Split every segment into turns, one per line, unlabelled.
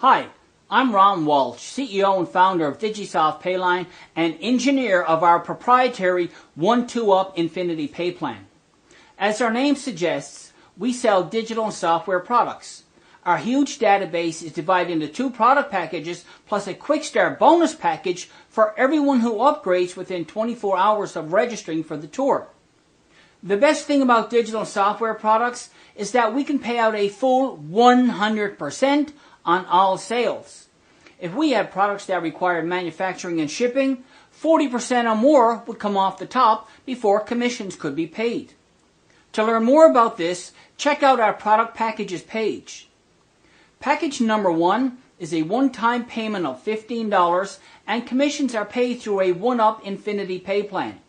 Hi, I'm Ron Walsh, CEO and founder of DigiSoft Payline and engineer of our proprietary 1-2-up Infinity Pay Plan. As our name suggests, we sell digital and software products. Our huge database is divided into 2 product packages plus a Quick Start bonus package for everyone who upgrades within 24 hours of registering for the tour. The best thing about digital and software products is that we can pay out a full 100% on all sales. If we had products that required manufacturing and shipping, 40% or more would come off the top before commissions could be paid. To learn more about this, check out our product packages page. Package number 1 is a one-time payment of $15 and commissions are paid through a 1-up Infinity Pay Plan.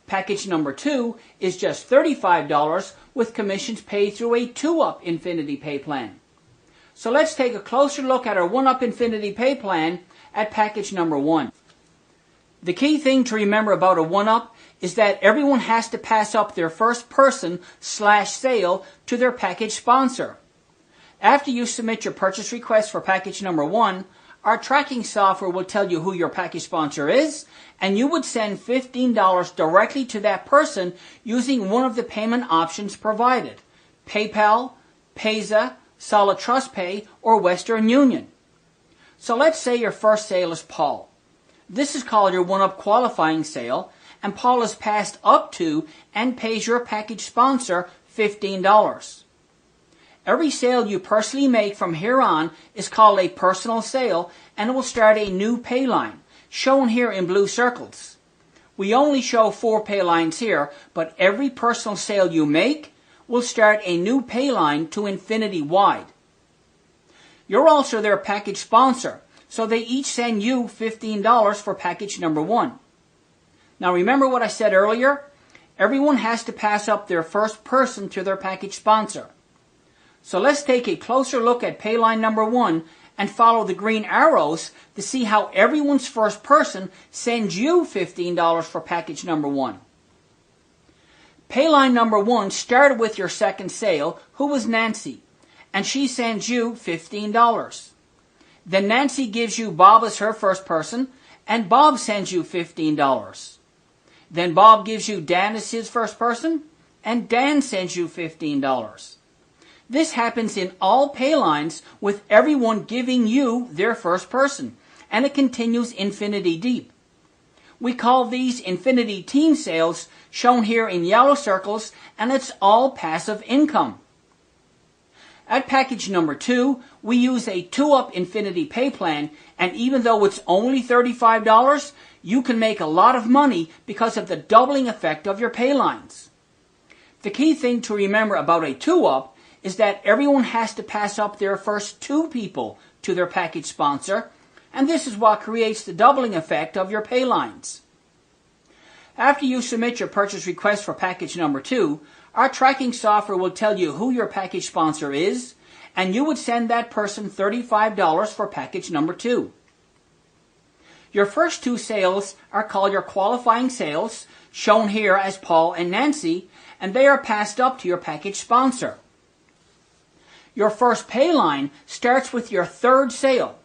Package number 2 is just $35 with commissions paid through a 2-up Infinity Pay Plan. So let's take a closer look at our 1-up Infinity Pay Plan at package number 1. The key thing to remember about a 1-up is that everyone has to pass up their first person/sale to their package sponsor. After you submit your purchase request for package number 1, our tracking software will tell you who your package sponsor is, and you would send $15 directly to that person using one of the payment options provided: PayPal, Payza, Solid Trust Pay, or Western Union. So let's say your first sale is Paul. This is called your 1-up qualifying sale, and Paul is passed up to and pays your package sponsor $15. Every sale you personally make from here on is called a personal sale, and it will start a new pay line, shown here in blue circles. We only show 4 pay lines here, but every personal sale you make will start a new pay line to infinity wide. You're also their package sponsor, so they each send you $15 for package number 1. Now remember what I said earlier? Everyone has to pass up their first person to their package sponsor. So let's take a closer look at pay line number 1 and follow the green arrows to see how everyone's first person sends you $15 for package number 1. Payline number 1 started with your second sale, who was Nancy, and she sends you $15. Then Nancy gives you Bob as her first person, and Bob sends you $15. Then Bob gives you Dan as his first person, and Dan sends you $15. This happens in all paylines with everyone giving you their first person, and it continues infinity deep. We call these infinity team sales, shown here in yellow circles, and it's all passive income. At package number 2, we use a 2-up Infinity Pay Plan, and even though it's only $35, you can make a lot of money because of the doubling effect of your pay lines. The key thing to remember about a 2-up is that everyone has to pass up their first 2 people to their package sponsor, and this is what creates the doubling effect of your pay lines. After you submit your purchase request for package number 2, our tracking software will tell you who your package sponsor is, and you would send that person $35 for package number 2. Your first 2 sales are called your qualifying sales, shown here as Paul and Nancy, and they are passed up to your package sponsor. Your first pay line starts with your 3rd sale,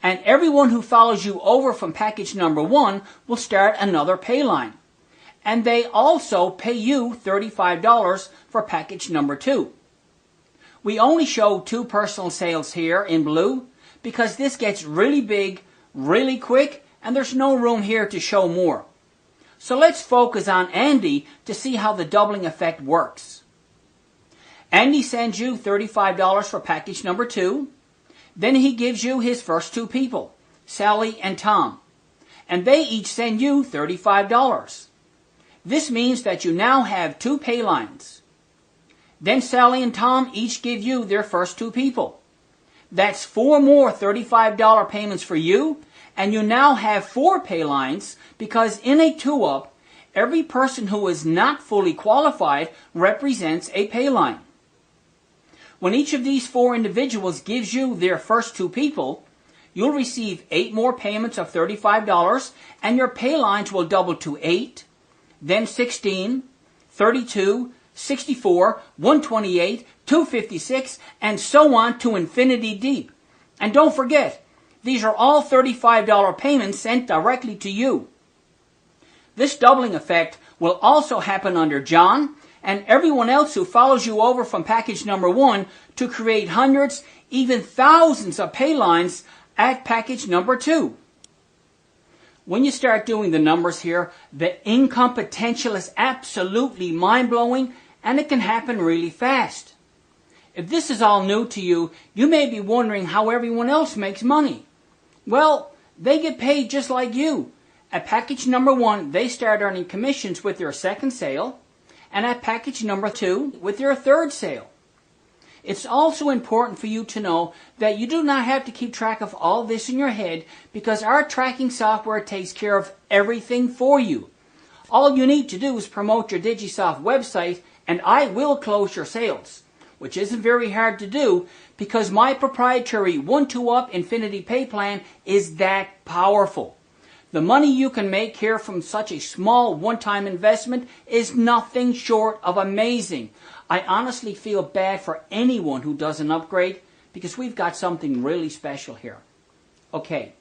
and everyone who follows you over from package number 1 will start another pay line. And they also pay you $35 for package number 2. We only show 2 personal sales here in blue because this gets really big, really quick, and there's no room here to show more. So let's focus on Andy to see how the doubling effect works. Andy sends you $35 for package number 2. Then he gives you his first 2 people, Sally and Tom, and they each send you $35. This means that you now have 2 pay lines. Then Sally and Tom each give you their first 2 people. That's 4 more $35 payments for you, and you now have 4 pay lines because in a 2-up, every person who is not fully qualified represents a pay line. When each of these 4 individuals gives you their first 2 people, you'll receive 8 more payments of $35, and your pay lines will double to 8, then 16, 32, 64, 128, 256, and so on to infinity deep. And don't forget, these are all $35 payments sent directly to you. This doubling effect will also happen under John and everyone else who follows you over from package number 1 to create hundreds, even thousands of paylines at package number 2. When you start doing the numbers here, the income potential is absolutely mind-blowing, and it can happen really fast. If this is all new to you, you may be wondering how everyone else makes money. Well, they get paid just like you. At package number 1, they start earning commissions with their second sale, and at package number 2, with their third sale. It's also important for you to know that you do not have to keep track of all this in your head, because our tracking software takes care of everything for you. All you need to do is promote your DigiSoft website and I will close your sales, which isn't very hard to do because my proprietary 1-2-up Infinity Pay Plan is that powerful. The money you can make here from such a small one-time investment is nothing short of amazing. I honestly feel bad for anyone who does an upgrade because we've got something really special here. Okay,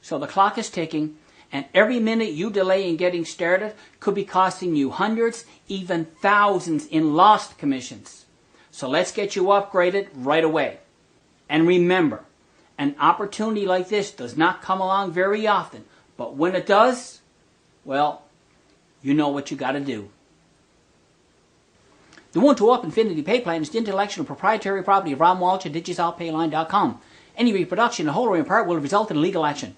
so the clock is ticking, and every minute you delay in getting started could be costing you hundreds, even thousands in lost commissions. So let's get you upgraded right away. And remember, an opportunity like this does not come along very often, but when it does, well, you know what you got to do. The 1-2-up Infinity Pay Plan is the intellectual and proprietary property of Ron Walsh at DigiSoftPayline.com. Any reproduction in whole or in part will result in legal action.